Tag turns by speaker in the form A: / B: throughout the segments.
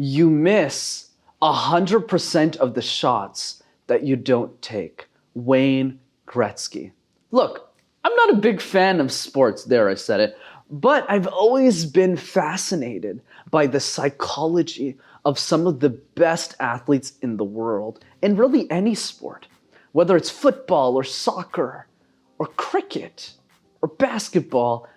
A: You miss 100% of the shots that you don't take. Wayne Gretzky. Look, I'm not a big fan of sports, there I said it, but I've always been fascinated by the psychology of some of the best athletes in the world, in really any sport, whether it's football or soccer or cricket or basketball.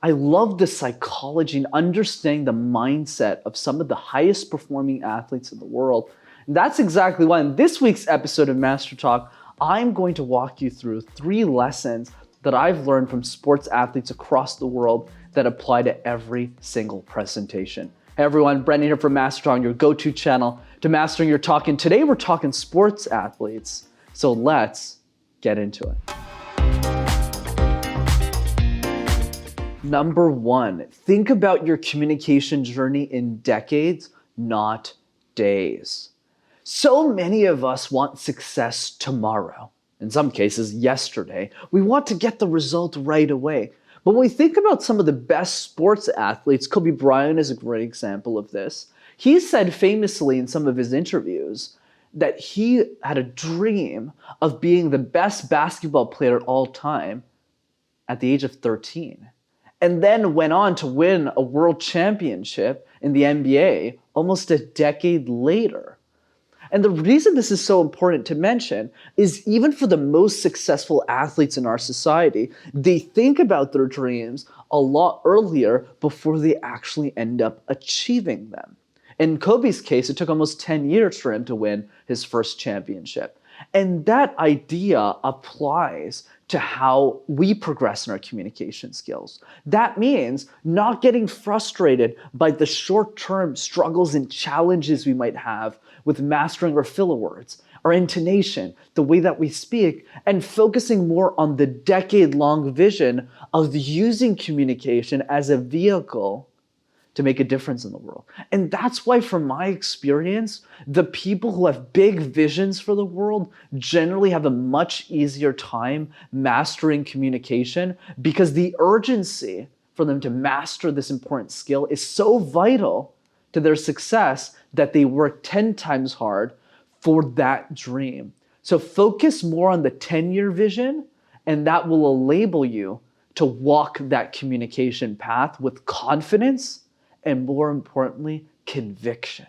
A: I love the psychology and understanding the mindset of some of the highest performing athletes in the world. And that's exactly why in this week's episode of MasterTalk, I'm going to walk you through 3 lessons that I've learned from sports athletes across the world that apply to every single presentation. Hey everyone, Brendan here from MasterTalk, your go-to channel to mastering your talk. And today we're talking sports athletes. So let's get into it. Number 1, think about your communication journey in decades, not days. So many of us want success tomorrow. In some cases, yesterday. We want to get the result right away. But when we think about some of the best sports athletes, Kobe Bryant is a great example of this. He said famously in some of his interviews that he had a dream of being the best basketball player of all time at the age of 13. And then went on to win a world championship in the NBA almost a decade later. And the reason this is so important to mention is even for the most successful athletes in our society, they think about their dreams a lot earlier before they actually end up achieving them. In Kobe's case, it took almost 10 years for him to win his first championship. And that idea applies to how we progress in our communication skills. That means not getting frustrated by the short-term struggles and challenges we might have with mastering our filler words, our intonation, the way that we speak, and focusing more on the decade-long vision of using communication as a vehicle to make a difference in the world. And that's why, from my experience, the people who have big visions for the world generally have a much easier time mastering communication because the urgency for them to master this important skill is so vital to their success that they work 10 times hard for that dream. So focus more on the 10-year vision, and that will enable you to walk that communication path with confidence and, more importantly, conviction.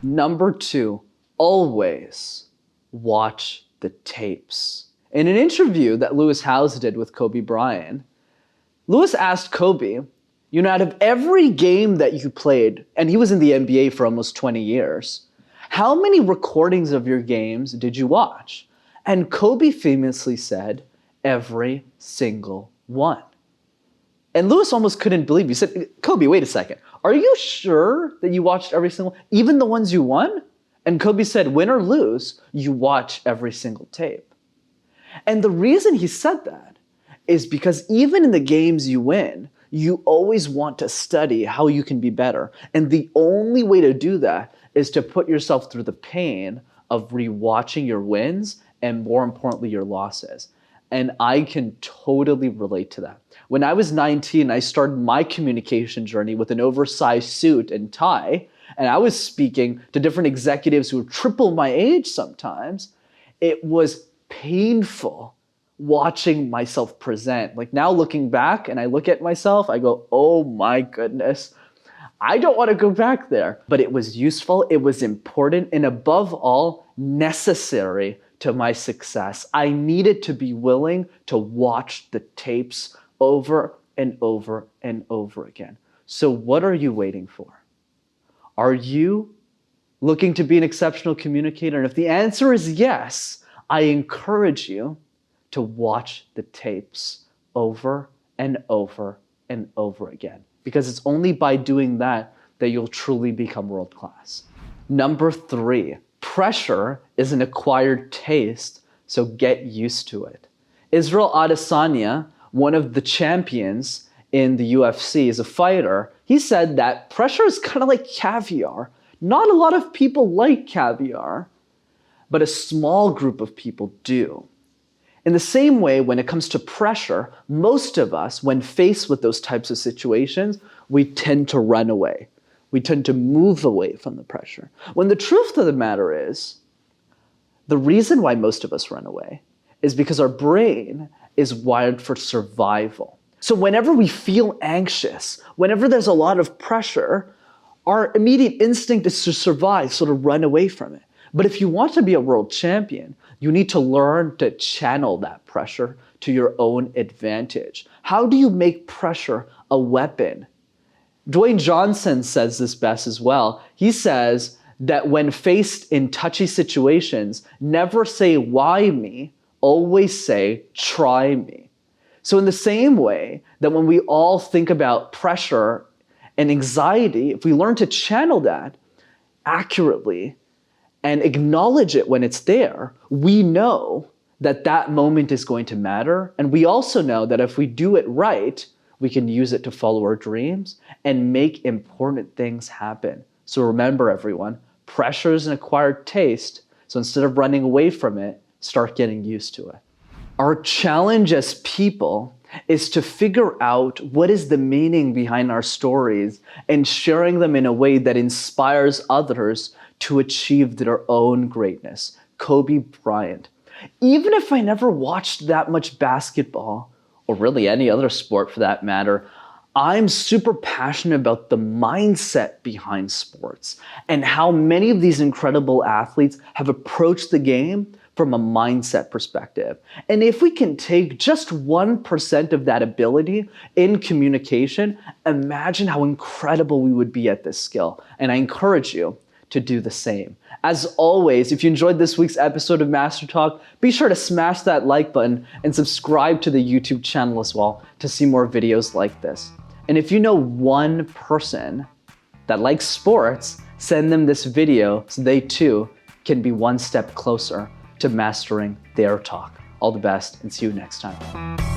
A: Number 2, always watch the tapes. In an interview that Lewis Howes did with Kobe Bryant, Lewis asked Kobe, out of every game that you played, and he was in the NBA for almost 20 years, how many recordings of your games did you watch? And Kobe famously said, every single one. And Lewis almost couldn't believe it. He said, Kobe, wait a second. Are you sure that you watched every single, even the ones you won? And Kobe said, win or lose, you watch every single tape. And the reason he said that is because even in the games you win, you always want to study how you can be better. And the only way to do that is to put yourself through the pain of rewatching your wins and, more importantly, your losses. And I can totally relate to that. When I was 19, I started my communication journey with an oversized suit and tie, and I was speaking to different executives who were triple my age sometimes. It was painful watching myself present. Like now looking back and I look at myself, I go, oh my goodness, I don't want to go back there. But it was useful, it was important, and above all, necessary to my success. I needed to be willing to watch the tapes over and over and over again. So what are you waiting for? Are you looking to be an exceptional communicator? And if the answer is yes, I encourage you to watch the tapes over and over and over again. Because it's only by doing that that you'll truly become world class. Number 3, pressure is an acquired taste, so get used to it. Israel Adesanya, one of the champions in the UFC, is a fighter. He said that pressure is kind of like caviar. Not a lot of people like caviar, but a small group of people do. In the same way, when it comes to pressure, most of us, when faced with those types of situations, we tend to run away. We tend to move away from the pressure. When the truth of the matter is, the reason why most of us run away is because our brain is wired for survival. So whenever we feel anxious, whenever there's a lot of pressure, our immediate instinct is to survive, so to run away from it. But if you want to be a world champion, you need to learn to channel that pressure to your own advantage. How do you make pressure a weapon? Dwayne Johnson says this best as well. He says that when faced in touchy situations, never say, why me? Always say, try me. So in the same way that when we all think about pressure and anxiety, if we learn to channel that accurately and acknowledge it when it's there, we know that that moment is going to matter. And we also know that if we do it right, we can use it to follow our dreams and make important things happen. So remember, everyone, pressure is an acquired taste. So instead of running away from it, start getting used to it. Our challenge as people is to figure out what is the meaning behind our stories and sharing them in a way that inspires others to achieve their own greatness. Kobe Bryant. Even if I never watched that much basketball, or really any other sport for that matter, I'm super passionate about the mindset behind sports and how many of these incredible athletes have approached the game from a mindset perspective. And if we can take just 1% of that ability in communication, imagine how incredible we would be at this skill. And I encourage you to do the same. As always, if you enjoyed this week's episode of MasterTalk, be sure to smash that like button and subscribe to the YouTube channel as well to see more videos like this. And if you know one person that likes sports, send them this video so they too can be one step closer to mastering their talk. All the best and see you next time.